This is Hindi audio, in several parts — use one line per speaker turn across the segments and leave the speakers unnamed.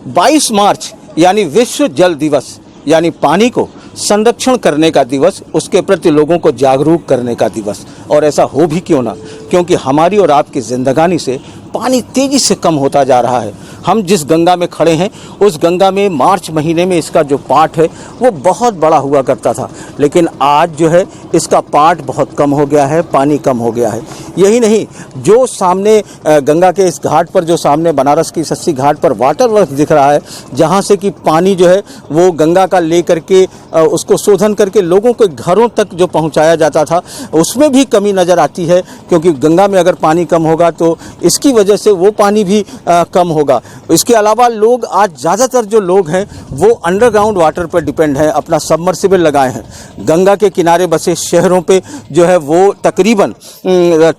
22 मार्च यानी विश्व जल दिवस यानी पानी को संरक्षण करने का दिवस, उसके प्रति लोगों को जागरूक करने का दिवस। और ऐसा हो भी क्यों ना, क्योंकि हमारी और आपकी जिंदगानी से पानी तेजी से कम होता जा रहा है। हम जिस गंगा में खड़े हैं उस गंगा में मार्च महीने में इसका जो पाट है वो बहुत बड़ा हुआ करता था, लेकिन आज जो है इसका पाट बहुत कम हो गया है, पानी कम हो गया है। यही नहीं, जो सामने गंगा के इस घाट पर, जो सामने बनारस की सस्सी घाट पर वाटर वर्क दिख रहा है, जहाँ से कि पानी जो है वो गंगा का ले करके उसको शोधन करके लोगों के घरों तक जो पहुँचाया जाता था, उसमें भी कमी नज़र आती है। क्योंकि गंगा में अगर पानी कम होगा तो इसकी वजह से वो पानी भी कम होगा। इसके अलावा लोग आज ज़्यादातर जो लोग हैं वो अंडरग्राउंड वाटर पर डिपेंड हैं, अपना सबमर्सिबल लगाए हैं। गंगा के किनारे बसे शहरों पे जो है वो तकरीबन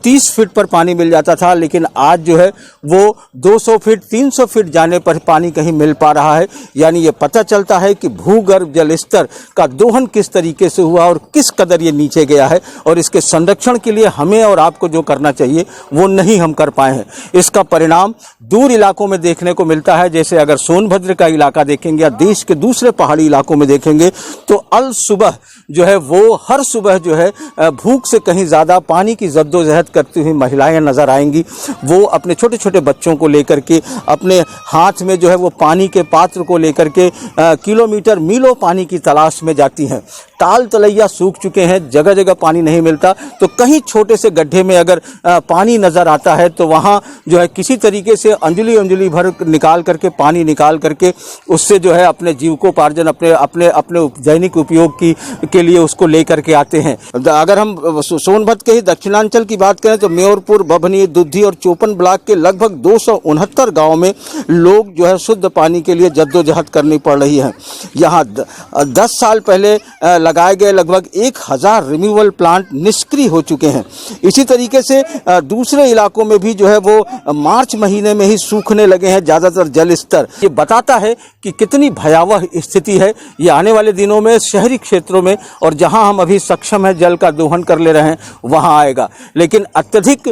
30 फीट पर पानी मिल जाता था, लेकिन आज जो है वो 200 फीट 300 फीट जाने पर पानी कहीं मिल पा रहा है। यानी ये पता चलता है कि भूगर्भ जल स्तर का दोहन किस तरीके से हुआ और किस कदर ये नीचे गया है, और इसके संरक्षण के लिए हमें और आपको जो करना चाहिए वो नहीं हम कर पाए हैं। इसका परिणाम दूर इलाकों में देखने को मिलता है। जैसे अगर सोनभद्र का इलाका देखेंगे या देश के दूसरे पहाड़ी इलाकों में देखेंगे तो अल सुबह जो है वो हर सुबह जो है भूख से कहीं ज़्यादा पानी की जद्दोजहद करती हुई महिलाएं नज़र आएंगी। वो अपने छोटे छोटे बच्चों को लेकर के, अपने हाथ में जो है वो पानी के पात्र को लेकर के किलोमीटर मीलों पानी की तलाश में जाती हैं। ताल तलैया सूख चुके हैं, जगह जगह पानी नहीं मिलता, तो कहीं छोटे से गड्ढे में अगर पानी नज़र आता है तो वहाँ जो है किसी तरीके से अंजलि अंजलि भर निकाल करके, पानी निकाल करके उससे जो है अपने जीविकोपार्जन, अपने दैनिक उपयोग के लिए उसको ले करके आते हैं। अगर हम सोनभद्र के ही दक्षिणांचल की बात करें तो मेयरपुर, बभनी, दुद्धी और चोपन ब्लॉक के लगभग 269 गाँव में लोग जो है शुद्ध पानी के लिए जद्दोजहद करनी पड़ रही है। यहाँ 10 साल पहले लगाए गए लगभग 1000 रिन्यूअल प्लांट निष्क्रिय हो चुके हैं। इसी तरीके से दूसरे इलाकों में भी जो है वो मार्च महीने में ही सूखने लगे हैं ज़्यादातर जल स्तर। ये बताता है कि कितनी भयावह स्थिति है ये आने वाले दिनों में शहरी क्षेत्रों में, और जहां हम अभी सक्षम है जल का दोहन कर ले रहे हैं वहां आएगा। लेकिन अत्यधिक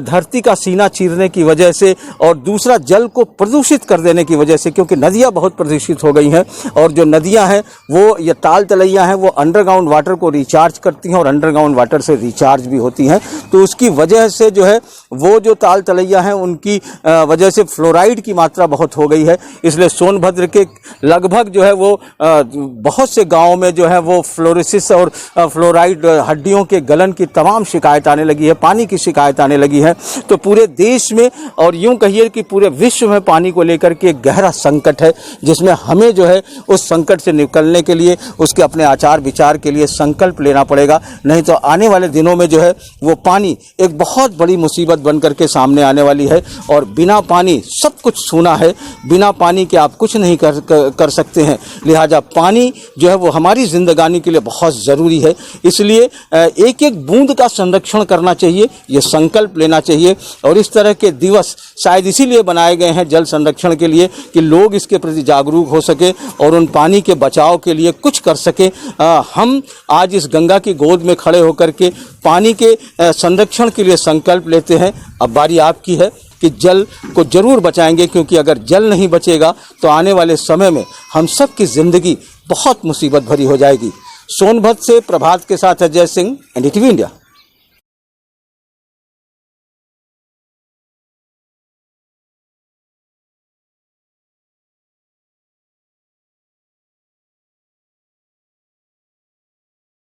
धरती का सीना चीरने की वजह से और दूसरा जल को प्रदूषित कर देने की वजह से, क्योंकि नदियां बहुत प्रदूषित हो गई हैं, और जो नदियां हैं वो ये ताल तलैया हैं वो अंडरग्राउंड वाटर को रिचार्ज करती हैं और अंडरग्राउंड वाटर से रिचार्ज भी होती हैं। तो उसकी वजह से जो है वो जो ताल तलैया हैं उनकी वजह से फ्लोराइड की मात्रा बहुत हो गई है। इसलिए सोनभद्र के लगभग जो है वो बहुत से गांवों में जो है वो फ्लोरोसिस और फ्लोराइड, हड्डियों के गलन की तमाम शिकायत आने लगी है, पानी की शिकायत आने लगी है। तो पूरे देश में और यूं कहिए कि पूरे विश्व में पानी को लेकर के एक गहरा संकट है, जिसमें हमें जो है उस संकट से निकलने के लिए, उसके अपने आचार विचार के लिए संकल्प लेना पड़ेगा। नहीं तो आने वाले दिनों में जो है वो पानी एक बहुत बड़ी मुसीबत बन करके सामने आने वाली है। और बिना पानी सब कुछ सूना है, बिना पानी के आप कुछ नहीं कर सकते हैं। लिहाजा पानी जो है वो हमारी जिंदगानी के लिए बहुत ज़रूरी है। इसलिए एक एक बूंद का संरक्षण करना चाहिए, ये संकल्प लेना चाहिए। और इस तरह के दिवस शायद इसीलिए बनाए गए हैं जल संरक्षण के लिए कि लोग इसके प्रति जागरूक हो सके और उन पानी के बचाव के लिए कुछ कर सके। हम आज इस गंगा की गोद में खड़े होकर के पानी के संरक्षण के लिए संकल्प लेते हैं। अब बारी आपकी है कि जल को जरूर बचाएंगे, क्योंकि अगर जल नहीं बचेगा तो आने वाले समय में हम सब की जिंदगी बहुत मुसीबत भरी हो जाएगी। सोनभद्र से प्रभात के साथ अजय सिंह, NDTV इंडिया।